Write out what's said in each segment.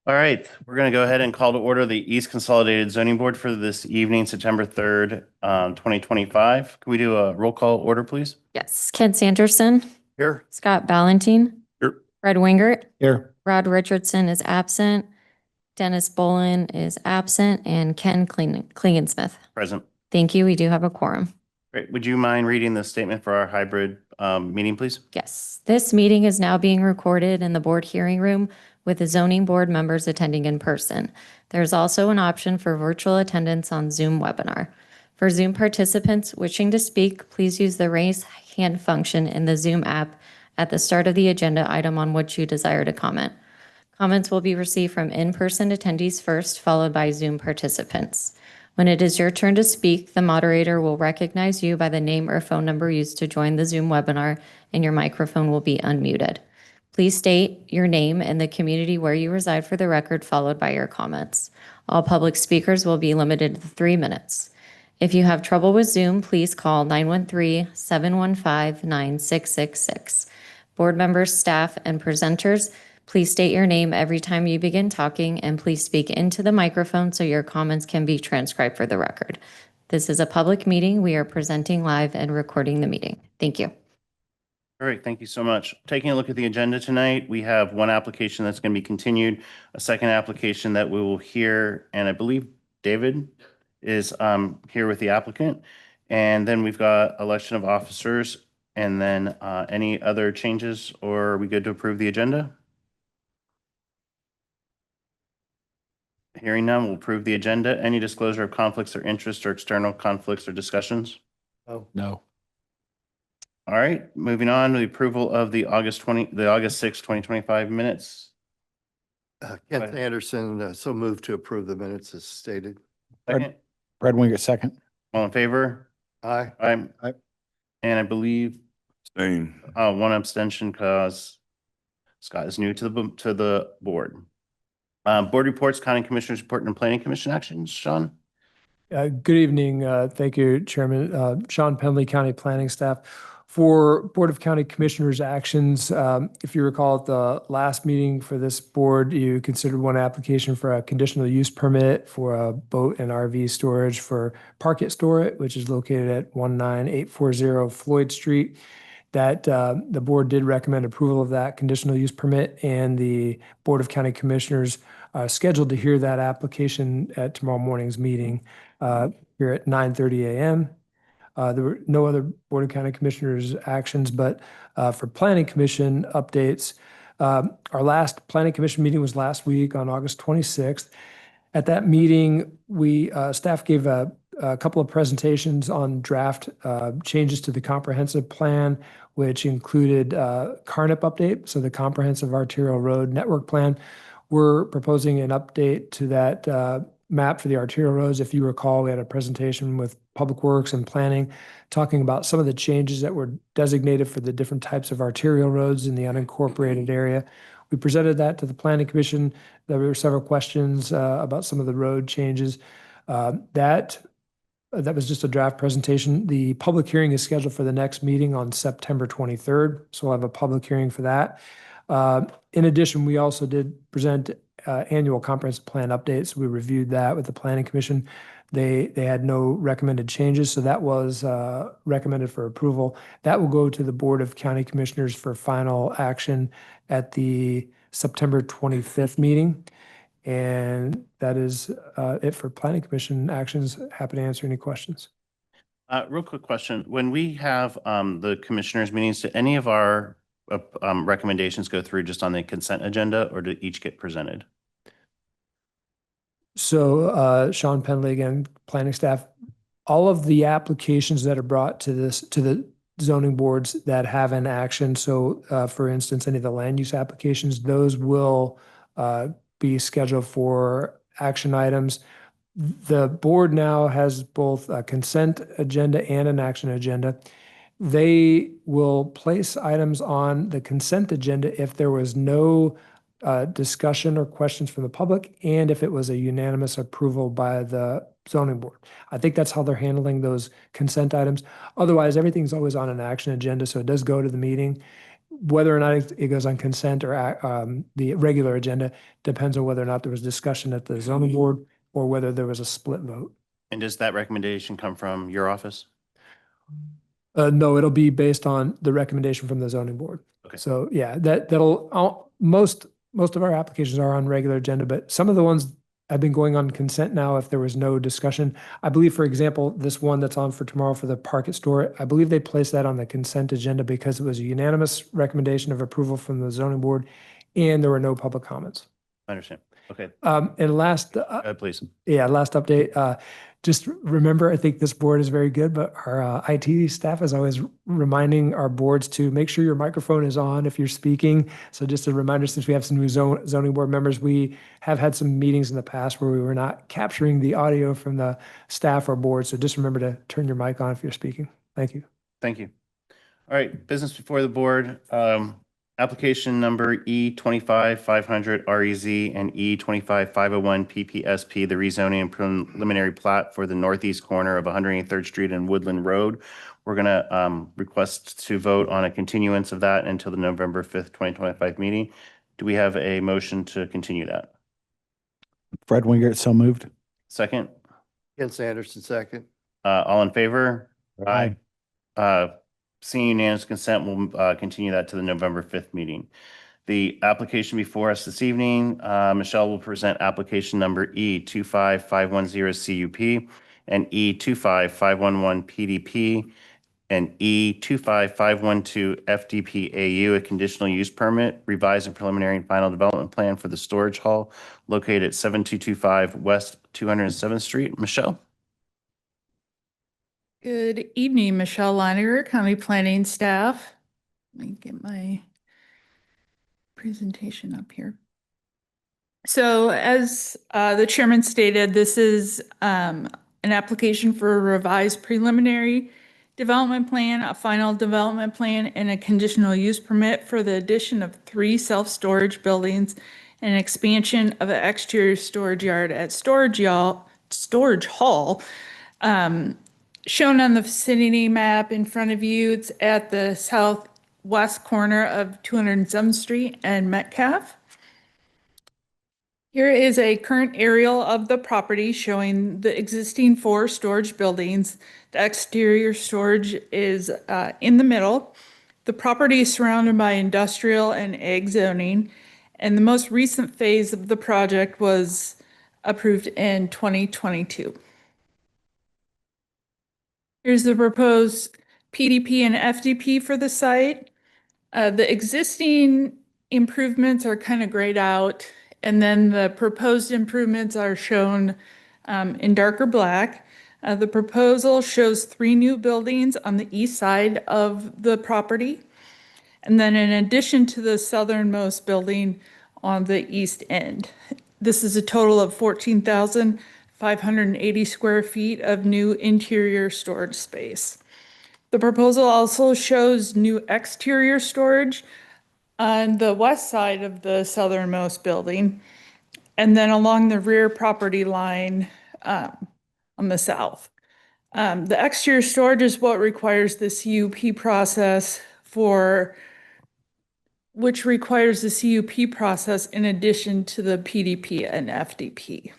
All right, we're going to go ahead and call to order the East Consolidated Zoning Board for this evening, September 3rd, 2025. Can we do a roll call order, please? Yes, Ken Sanderson, Here. Scott Ballantine, Here. Fred Wingert, Here. Rod Richardson is absent, Dennis Bolin is absent, and Ken Klingensmith. Present. Thank you. We do have a quorum. Great. Would you mind reading the statement for our hybrid meeting, please? Yes, this meeting is now being recorded in the board hearing room with the zoning board members attending in person. There's also an option for virtual attendance on Zoom webinar. For Zoom participants wishing to speak, please use the raise hand function in the Zoom app at the start of the agenda item on which you desire to comment. Comments will be received from in-person attendees first, followed by Zoom participants. When it is your turn to speak, the moderator will recognize you by the name or phone number used to join the Zoom webinar, and your microphone will be unmuted. Please state your name and the community where you reside for the record, followed by your comments. All public speakers will be limited to 3 minutes. If you have trouble with Zoom, please call 913-715-9666. Board members, staff, and presenters, please state your name every time you begin talking, and please speak into the microphone so your comments can be transcribed for the record. This is a public meeting. We are presenting live and recording the meeting. Thank you. All right, thank you so much. Taking a look at the agenda tonight, we have one application that's going to be continued, a second application that we will hear, and I believe David is here with the applicant. And then we've got election of officers, and then any other changes, or are we good to approve the agenda? Hearing none, we'll approve the agenda. Any disclosure of conflicts or interest or external conflicts or discussions? Oh, no. All right, moving on to the approval of the August 6th, 2025 minutes. Kent Anderson, so moved to approve the minutes as stated. Second, Fred Wingert, second. all in favor? Aye. Aye. Aye. And I believe Same. one abstention because Scott is new to the board. Board reports, county commissioners report, and planning commission actions. Sean? Good evening. Thank you, Chairman. Sean Penley, County Planning Staff. For Board of County Commissioners actions, if you recall at the last meeting for this board, you considered one application for a conditional use permit for a boat and RV storage for Park It Store It, which is located at 19840 Floyd Street. That the board did recommend approval of that conditional use permit, and the Board of County Commissioners are scheduled to hear that application at tomorrow morning's meeting here at 9:30 a.m. There were no other Board of County Commissioners actions, but for Planning Commission updates, our last Planning Commission meeting was last week on August 26th. At that meeting, staff gave a couple of presentations on draft changes to the comprehensive plan, which included CARNIP update, so the Comprehensive Arterial Road Network Plan. We're proposing an update to that map for the arterial roads. If you recall, we had a presentation with Public Works and Planning talking about some of the changes that were designated for the different types of arterial roads in the unincorporated area. We presented that to the Planning Commission. There were several questions about some of the road changes. That was just a draft presentation. The public hearing is scheduled for the next meeting on September 23rd, so we'll have a public hearing for that. In addition, we also did present annual comprehensive plan updates. We reviewed that with the Planning Commission. They had no recommended changes, so that was recommended for approval. That will go to the Board of County Commissioners for final action at the September 25th meeting. And that is it for Planning Commission actions. Happy to answer any questions. Real quick question. When we have the commissioners meetings, do any of our recommendations go through just on the consent agenda, or do each get presented? So Sean Penley, again, planning staff, all of the applications that are brought to the zoning boards that have an action. So for instance, any of the land use applications, those will be scheduled for action items. The board now has both a consent agenda and an action agenda. They will place items on the consent agenda if there was no discussion or questions from the public, and if it was a unanimous approval by the zoning board. I think that's how they're handling those consent items. Otherwise, everything's always on an action agenda, so it does go to the meeting. whether or not it goes on consent or the regular agenda depends on whether or not there was discussion at the zoning board or whether there was a split vote. And does that recommendation come from your office? No, it'll be based on the recommendation from the zoning board. Okay. So yeah, most of our applications are on regular agenda, but some of the ones have been going on consent now if there was no discussion. I believe, for example, this one that's on for tomorrow for the Park at Store, I believe they placed that on the consent agenda because it was a unanimous recommendation of approval from the zoning board and there were no public comments. I understand. Okay, And last, please. yeah, last update. Just remember, I think this board is very good, but our IT staff is always reminding our boards to make sure your microphone is on if you're speaking. So just a reminder, since we have some new zoning board members, we have had some meetings in the past where we were not capturing the audio from the staff or board. So just remember to turn your mic on if you're speaking. Thank you. Thank you. All right, business before the board. Application number E25-500 REZ and E25-501 PPSP, the rezoning and preliminary plat for the northeast corner of 183rd Street and Woodland Road. We're going to request to vote on a continuance of that until the November 5th, 2025 meeting. Do we have a motion to continue that? Fred Wingert, so moved. Second? Ken Anderson, second. All in favor? Aye. Seeing unanimous consent, we'll continue that to the November 5th meeting. The application before us this evening, Michelle will present application number E25510 CUP and E25511 PDP and E25512 FDPAU, a conditional use permit, revised and preliminary and final development plan for the storage hall located at 7225 West 207th Street. Michelle? Good evening, Michelle Leininger, County Planning staff. Let me get my presentation up here. So as the chairman stated, this is an application for a revised preliminary development plan, a final development plan, and a conditional use permit for the addition of 3 self-storage buildings and expansion of an exterior storage yard at Storage Hall. Shown on the vicinity map in front of you, it's at the southwest corner of 207th Street and Metcalf. Here is a current aerial of the property showing the existing 4 storage buildings. The exterior storage is in the middle. The property is surrounded by industrial and ag zoning, and the most recent phase of the project was approved in 2022. Here's the proposed PDP and FDP for the site. The existing improvements are kind of grayed out, and then the proposed improvements are shown in darker black. The proposal shows 3 new buildings on the east side of the property. And then in addition to the southernmost building on the east end. This is a total of 14,580 square feet of new interior storage space. The proposal also shows new exterior storage on the west side of the southernmost building, and then along the rear property line on the south. The exterior storage is what requires the CUP process which requires the CUP process in addition to the PDP and FDP.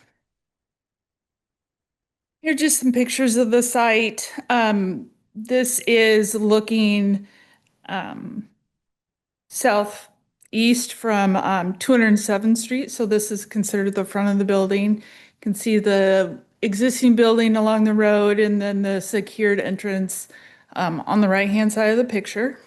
Here are just some pictures of the site. This is looking southeast from 207th Street. So this is considered the front of the building. You can see the existing building along the road and then the secured entrance on the right-hand side of the picture.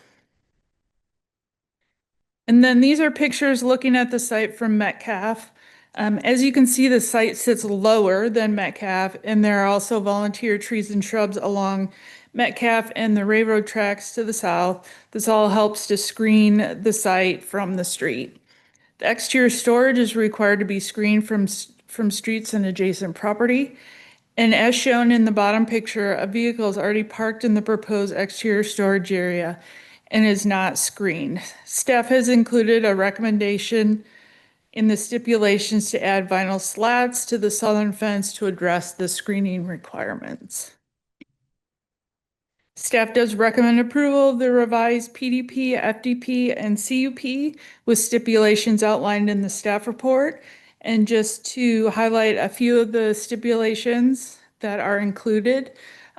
And then these are pictures looking at the site from Metcalf. As you can see, the site sits lower than Metcalf, and there are also volunteer trees and shrubs along Metcalf and the railroad tracks to the south. This all helps to screen the site from the street. The exterior storage is required to be screened from streets and adjacent property. And as shown in the bottom picture, a vehicle is already parked in the proposed exterior storage area and is not screened. Staff has included a recommendation in the stipulations to add vinyl slats to the southern fence to address the screening requirements. Staff does recommend approval of the revised PDP, FDP, and CUP with stipulations outlined in the staff report. And just to highlight a few of the stipulations that are included,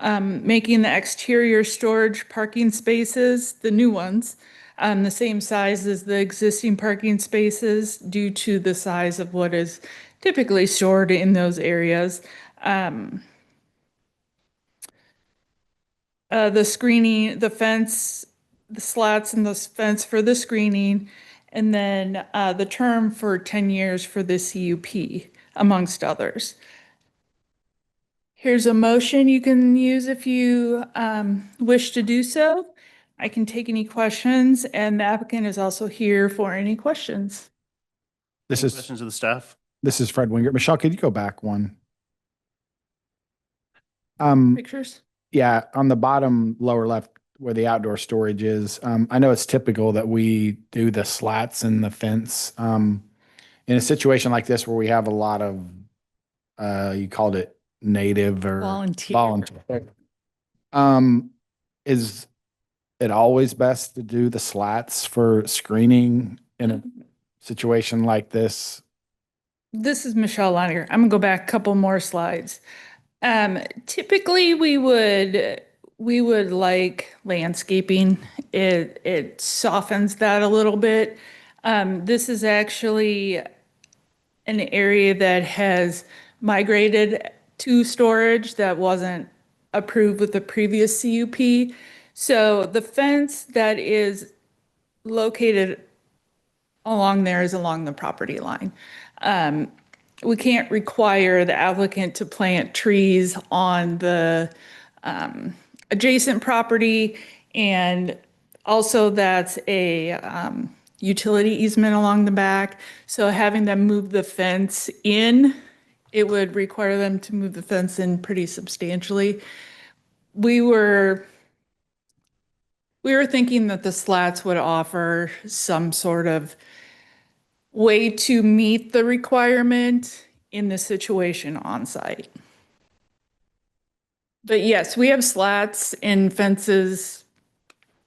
making the exterior storage parking spaces, the new ones, the same size as the existing parking spaces due to the size of what is typically stored in those areas. The screening, the fence, the slats and the fence for the screening, and then the term for 10 years for the CUP, amongst others. Here's a motion you can use if you wish to do so. I can take any questions, and the applicant is also here for any questions. This Any is, questions of the staff? this is Fred Wingert. Michelle, could you go back one? Pictures? Yeah, on the bottom lower left where the outdoor storage is, I know it's typical that we do the slats in the fence. In a situation like this where we have a lot of, you called it native or volunteer. Is it always best to do the slats for screening in a situation like this? This is Michelle Laniger. I'm gonna go back a couple more slides. Typically we would like landscaping. It softens that a little bit. This is actually an area that has migrated to storage that wasn't approved with the previous CUP. So the fence that is located along there is along the property line. We can't require the applicant to plant trees on the adjacent property. And also that's a utility easement along the back. So having them move the fence in, it would require them to move the fence in pretty substantially. We were thinking that the slats would offer some sort of way to meet the requirement in the situation on site. But yes, we have slats and fences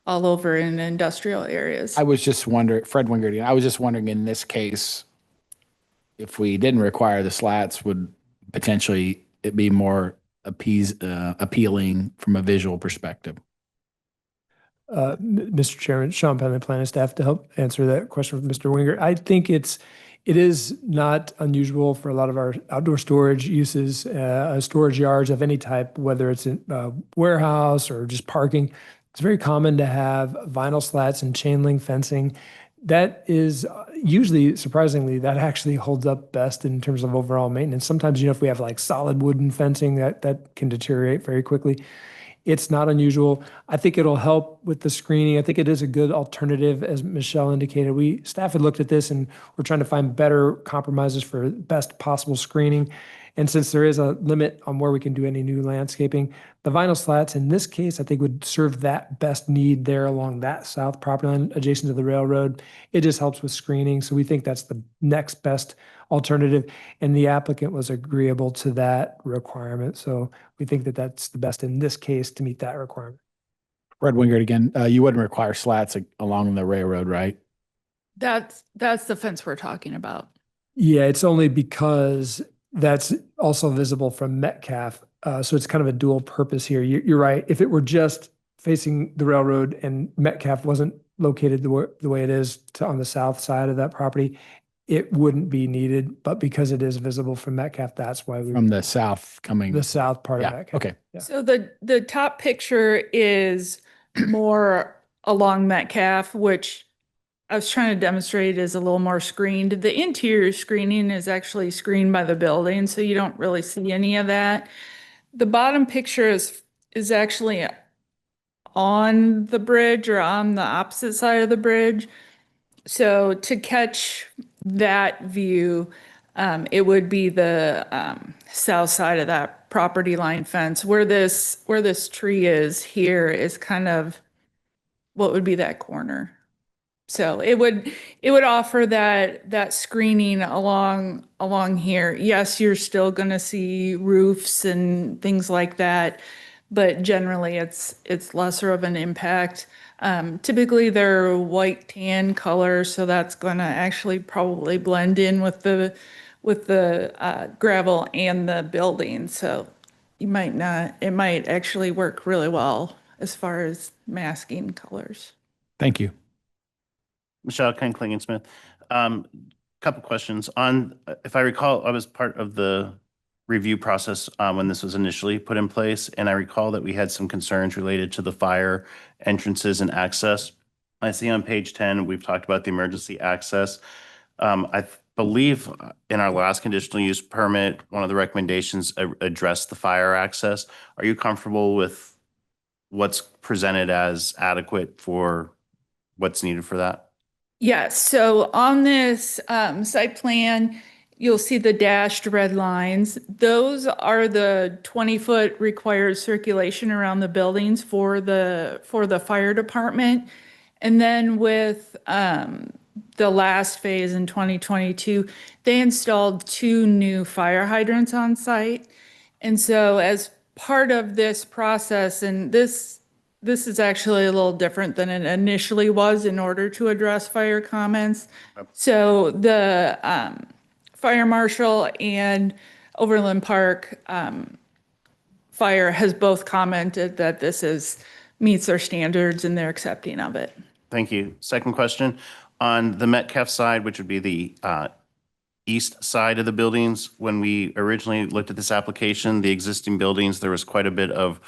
all over in industrial areas. I was just wondering, Fred Wingert, I was just wondering in this case, if we didn't require the slats, would potentially it be more appealing from a visual perspective? Mr. Chairman, Sean Penley, planning staff, to help answer that question from Mr. Wingert. I think it is not unusual for a lot of our outdoor storage uses, storage yards of any type, whether it's a warehouse or just parking. It's very common to have vinyl slats and chain link fencing. That is usually, surprisingly, that actually holds up best in terms of overall maintenance. Sometimes, if we have like solid wooden fencing, that can deteriorate very quickly. It's not unusual. I think it'll help with the screening. I think it is a good alternative, as Michelle indicated. Staff had looked at this and we're trying to find better compromises for best possible screening. And since there is a limit on where we can do any new landscaping, the vinyl slats in this case, I think would serve that best need there along that south property line adjacent to the railroad. It just helps with screening. So we think that's the next best alternative. And the applicant was agreeable to that requirement. So we think that that's the best in this case to meet that requirement. Fred Wingert again, you wouldn't require slats along the railroad, right? That's the fence we're talking about. Yeah, it's only because that's also visible from Metcalf. So it's kind of a dual purpose here. You're right. If it were just facing the railroad and Metcalf wasn't located the way it is on the south side of that property, it wouldn't be needed. But because it is visible from Metcalf, that's why we From the south coming. the south part of Yeah, Metcalf. okay. Yeah. So the top picture is more along Metcalf, which I was trying to demonstrate is a little more screened. The interior screening is actually screened by the building, so you don't really see any of that. The bottom picture is actually on the bridge or on the opposite side of the bridge. So to catch that view, it would be the south side of that property line fence. Where this tree is here is kind of what would be that corner. So it would offer that screening along here. Yes, you're still going to see roofs and things like that, but generally it's lesser of an impact. Typically they're white tan color, so that's going to actually probably blend in with the gravel and the building. So you might not, it might actually work really well as far as masking colors. Thank you. Michelle, Ken Klingensmith. Couple questions on, if I recall, I was part of the review process when this was initially put in place, and I recall that we had some concerns related to the fire entrances and access. I see on page 10, we've talked about the emergency access. I believe in our last conditional use permit, one of the recommendations addressed the fire access. Are you comfortable with what's presented as adequate for what's needed for that? Yes, so on this site plan, you'll see the dashed red lines. Those are the 20-foot required circulation around the buildings for the fire department. And then with the last phase in 2022, they installed 2 new fire hydrants on site. And so as part of this process, and this is actually a little different than it initially was in order to address fire comments. So the fire marshal and Overland Park Fire has both commented that meets their standards and they're accepting of it. Thank you. Second question, on the Metcalf side, which would be the east side of the buildings, when we originally looked at this application, the existing buildings, there was quite a bit of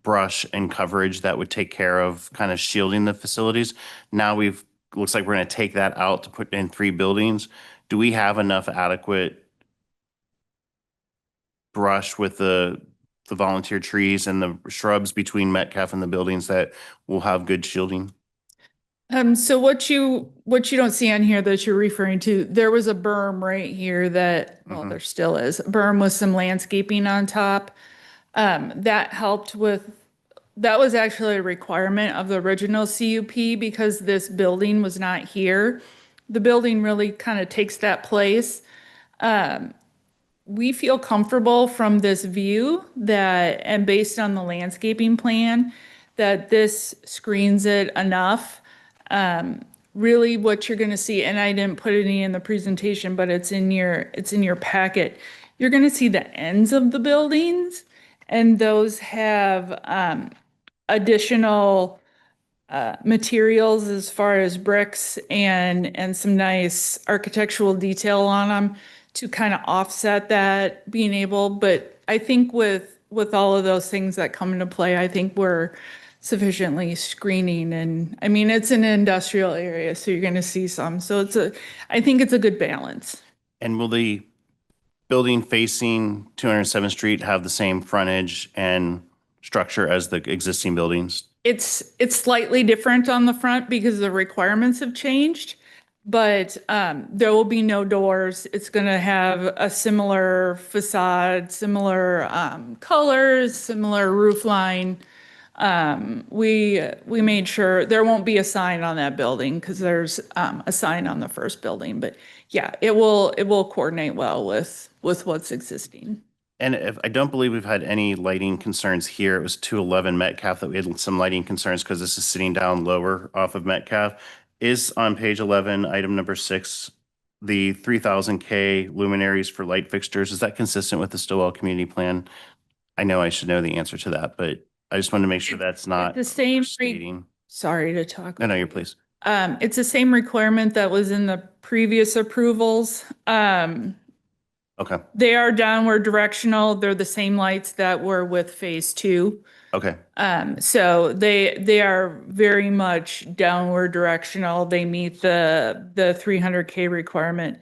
brush and coverage that would take care of kind of shielding the facilities. Now looks like we're going to take that out to put in 3 buildings. Do we have enough adequate brush with the volunteer trees and the shrubs between Metcalf and the buildings that will have good shielding? So what you don't see on here that you're referring to, there was a berm right here that, well, there still is, a berm with some landscaping on top. That helped with, that was actually a requirement of the original CUP because this building was not here. The building really kind of takes that place. We feel comfortable from this view that, and based on the landscaping plan, that this screens it enough. Really what you're going to see, and I didn't put any in the presentation, but it's in your packet. You're going to see the ends of the buildings, and those have additional materials as far as bricks and some nice architectural detail on them to kind of offset that being able. But I think with all of those things that come into play, I think we're sufficiently screening. And I mean, it's an industrial area, so you're going to see some. So I think it's a good balance. And will the building facing 207th Street have the same frontage and structure as the existing buildings? It's slightly different on the front because the requirements have changed, but there will be no doors. It's going to have a similar facade, similar colors, similar roof line. We made sure there won't be a sign on that building because there's a sign on the first building, but yeah, it will coordinate well with what's existing. And if I don't believe we've had any lighting concerns here, it was 211 Metcalf that we had some lighting concerns because this is sitting down lower off of Metcalf. Is on page 11, item number 6, the 3000 K luminaries for light fixtures, is that consistent with the Stillwell Community Plan? I know I should know the answer to that, but I just want to make sure that's not The same, stating. sorry to talk. No, you're please. It's the same requirement that was in the previous approvals. Okay, They are downward directional. They're the same lights that were with phase 2. okay. So they are very much downward directional. They meet the 300K requirement.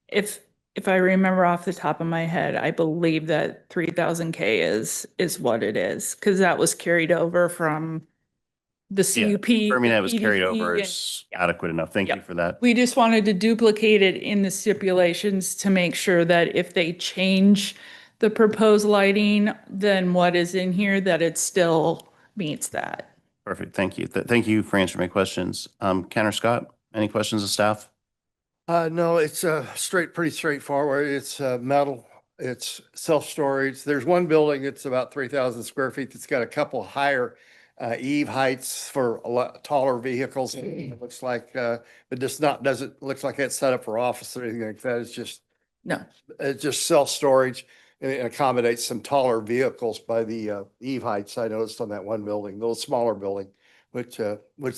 If I remember off the top of my head, I believe that 3000K is what it is, because that was carried over from the CUP. Confirming that was the carried PDP, over and is adequate enough. Thank you for that. we just wanted to duplicate it in the stipulations to make sure that if they change the proposed lighting, then what is in here, that it still meets that. Perfect. Thank you. Thank you for answering my questions. Ken or Scott, any questions of staff? No, it's pretty straightforward. It's metal It's self-storage. There's one building, it's about 3,000 square feet. It's got a couple higher eve heights for a lot taller vehicles. It looks like, but just not, doesn't, looks like it's set up for office or anything like that. No. It's just self-storage and it accommodates some taller vehicles by the eve heights I noticed on that one building, little smaller building, which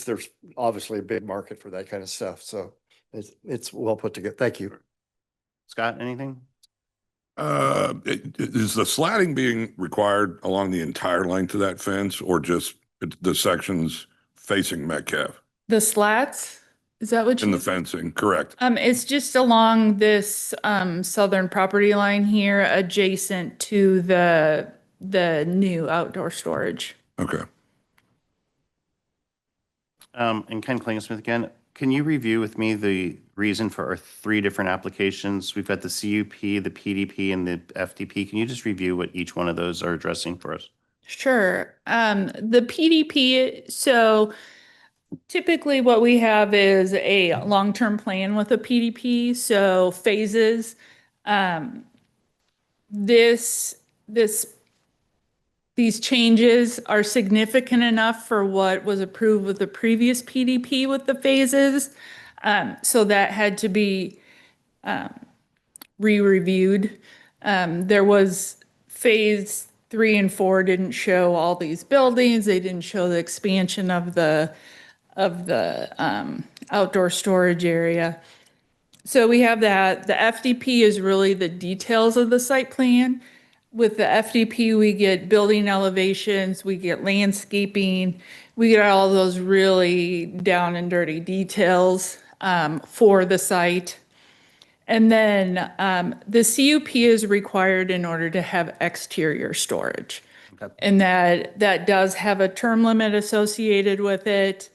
there's obviously a big market for that kind of stuff. So it's well put together. Thank you. Scott, anything? Is the slatting being required along the entire length of that fence or just the sections facing Metcalf The slats, is that what in you? the fencing? Correct. It's just along this southern property line here, adjacent to the new outdoor storage. Okay. And Ken Klingesmith again, can you review with me the reason for our three different applications? We've got the CUP, the PDP, and the FDP. Can you just review what each one of those are addressing for us? Sure. The PDP, so typically what we have is a long-term plan with a PDP, so phases. These changes are significant enough for what was approved with the previous PDP with the phases. So that had to be re-reviewed. There was phase 3 and 4 didn't show all these buildings. They didn't show the expansion of the outdoor storage area. So we have that. The FDP is really the details of the site plan. With the FDP, we get building elevations, we get landscaping, we get all those really down and dirty details for the site. And then the CUP is required in order to have exterior storage. Okay. And that does have a term limit associated with it.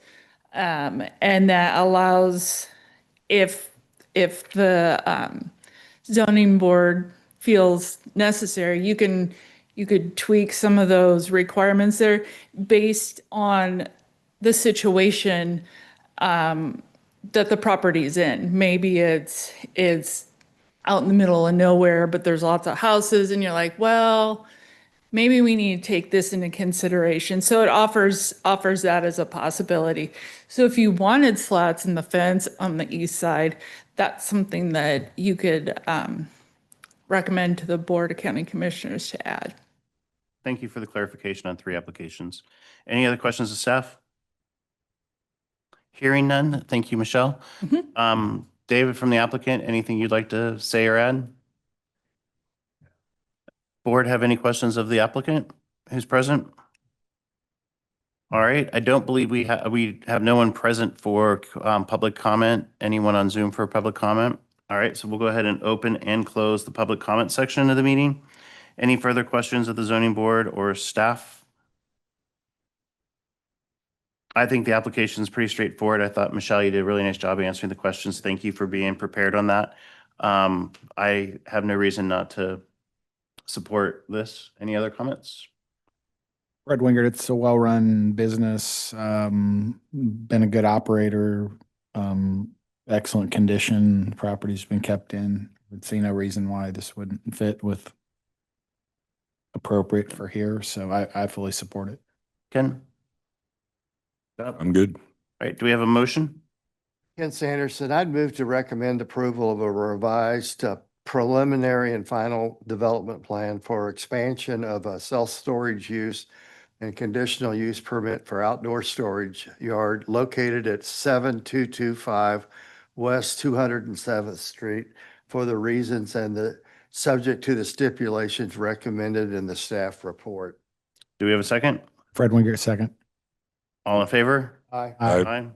And that allows, if the zoning board feels necessary, you could tweak some of those requirements there based on the situation that the property's in. Maybe it's out in the middle of nowhere, but there's lots of houses and you're like, well, maybe we need to take this into consideration. So it offers that as a possibility. So if you wanted slats in the fence on the east side, that's something that you could recommend to the Board of County Commissioners to add. Thank you for the clarification on three applications. Any other questions of staff? Hearing none. Thank you, Michelle. David, from the applicant, anything you'd like to say or add? Board have any questions of the applicant who's present? All right, I don't believe we have no one present for public comment. Anyone on Zoom for public comment? All right, so we'll go ahead and open and close the public comment section of the meeting. Any further questions of the zoning board or staff? I think the application is pretty straightforward. I thought, Michelle, you did a really nice job answering the questions. Thank you for being prepared on that. I have no reason not to support this. Any other comments? Fred Wingert, it's a well-run business, been a good operator, excellent condition, property's been kept in. Would see no reason why this wouldn't fit with appropriate for here, so I fully support it. Ken? I'm good. All right, do we have a motion? Ken Sanderson, I'd move to recommend approval of a revised preliminary and final development plan for expansion of a self-storage use and conditional use permit for outdoor storage yard located at 7225 West 207th Street for the reasons and the subject to the stipulations recommended in the staff report. Do we have a second? Fred Wingert, second. All in favor? Aye. Aye.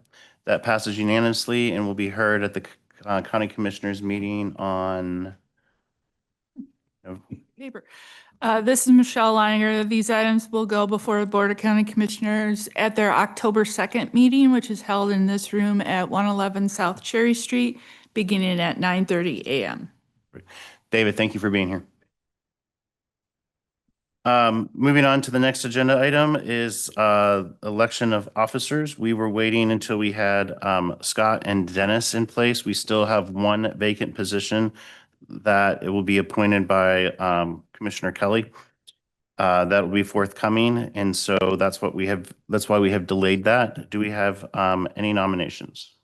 That passes unanimously and will be heard at the County Commissioners meeting on. Paper. This is Michelle Leininger. These items will go before the Board of County Commissioners at their October 2nd meeting, which is held in this room at 111 South Cherry Street, beginning at 9:30 a.m. David, thank you for being here. Moving on to the next agenda item is election of officers. We were waiting until we had Scott and Dennis in place. We still have one vacant position that it will be appointed by Commissioner Kelly. That will be forthcoming, and so that's why we have delayed that. Do we have any nominations?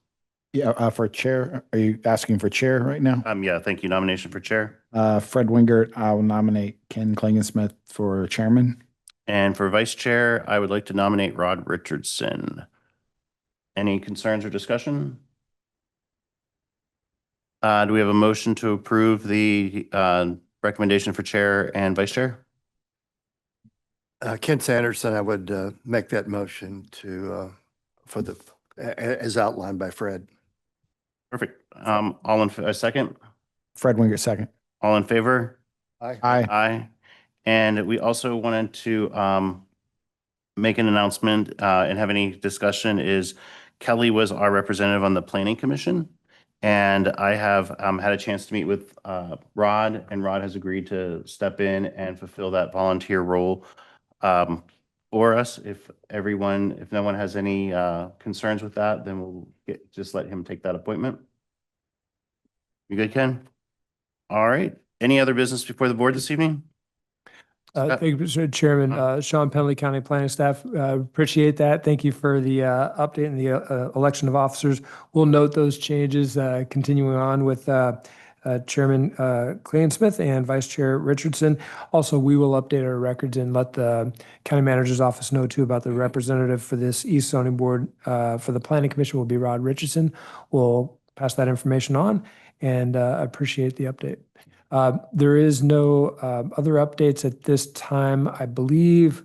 Yeah, for chair, are you asking for chair right now? Yeah, thank you. Nomination for chair. Fred Wingert, I will nominate Ken Klingensmith for chairman. And for vice chair, I would like to nominate Rod Richardson. Any concerns or discussion? Do we have a motion to approve the recommendation for chair and vice chair? Ken Sanderson, I would make that motion for as outlined by Fred. Perfect. All in, a second? Fred Wingert, second. All in favor? Aye. Aye. And we also wanted to make an announcement and have any discussion is Kelly was our representative on the planning commission. And I have had a chance to meet with Rod, and Rod has agreed to step in and fulfill that volunteer role for us. If no one has any concerns with that, then we'll just let him take that appointment. You good, Ken? All right. Any other business before the board this evening? Thank you, Mr. Chairman. Sean Penley, County Planning Staff. Appreciate that. Thank you for the update in the election of officers. We'll note those changes continuing on with Chairman Klingensmith and Vice Chair Richardson. Also, we will update our records and let the County Manager's Office know too about the representative for this East Zoning Board for the Planning Commission will be Rod Richardson. We'll pass that information on and appreciate the update. There is no other updates at this time. I believe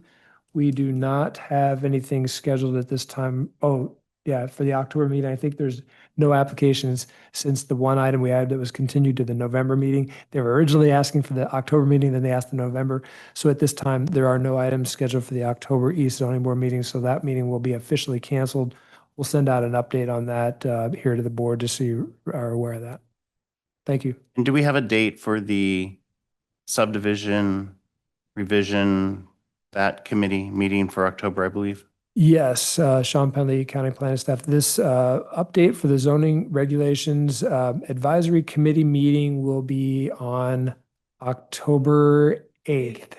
we do not have anything scheduled at this time. Oh, yeah, for the October meeting, I think there's no applications since the one item we had that was continued to the November meeting. They were originally asking for the October meeting, then they asked the November. So at this time, there are no items scheduled for the October East Zoning Board meeting, so that meeting will be officially canceled. We'll send out an update on that here to the board just so you are aware of that. Thank you. And do we have a date for the subdivision revision, that committee meeting for October, I believe? Yes, Sean Penley, County Planning Staff. This update for the zoning regulations advisory committee meeting will be on October 8th.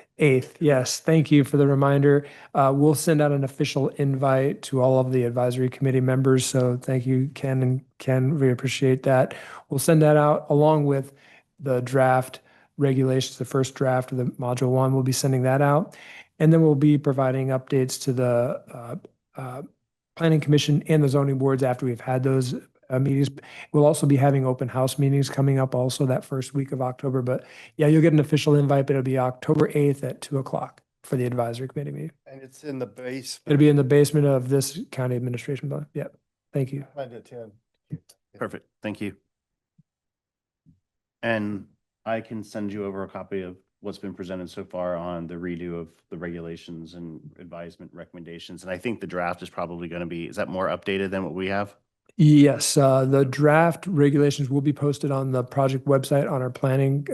Yes, thank you for the reminder. We'll send out an official invite to all of the advisory committee members. So thank you, Ken and Ken. We appreciate that. We'll send that out along with the draft regulations, the first draft of the module 1. We'll be sending that out. And then we'll be providing updates to the Planning Commission and the zoning boards after we've had those meetings. We'll also be having open house meetings coming up also that first week of October. But yeah, you'll get an official invite, but it'll be October 8th at 2:00 for the advisory committee meeting. And it's in the base. It'll be in the basement of this county administration building. Yep. Thank you. Plan to attend. Perfect. Thank you. And I can send you over a copy of what's been presented so far on the redo of the regulations and advisement recommendations. And I think the draft is probably going to be, is that more updated than what we have? Yes, the draft regulations will be posted on the project website, on our planning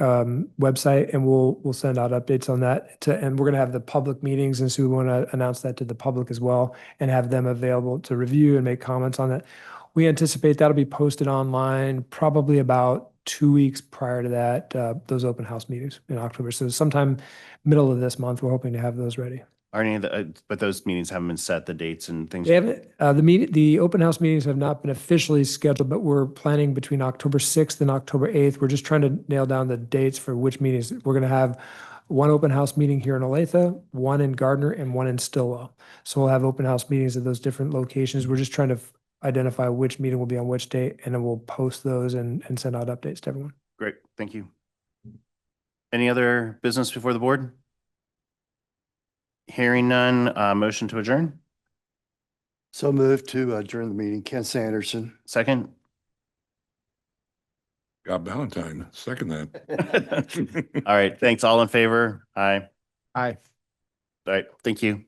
website, and we'll send out updates on that. And we're going to have the public meetings, and so we want to announce that to the public as well and have them available to review and make comments on that. We anticipate that'll be posted online probably about 2 weeks prior to that, those open house meetings in October. So sometime middle of this month, we're hoping to have those ready. Are any of the, but those meetings haven't been set, the dates and things? They haven't, the open house meetings have not been officially scheduled, but we're planning between October 6th and October 8th. We're just trying to nail down the dates for which meetings. We're going to have one open house meeting here in Olathe, one in Gardner, and one in Stillwell. So we'll have open house meetings at those different locations. We're just trying to identify which meeting will be on which date, and then we'll post those and send out updates to everyone. Great. Thank you. Any other business before the board? Hearing none, motion to adjourn? So moved to adjourn the meeting. Ken Sanderson. Second? Scott Valentine, second that. All right. Thanks. All in favor? Aye. Aye. All right. Thank you.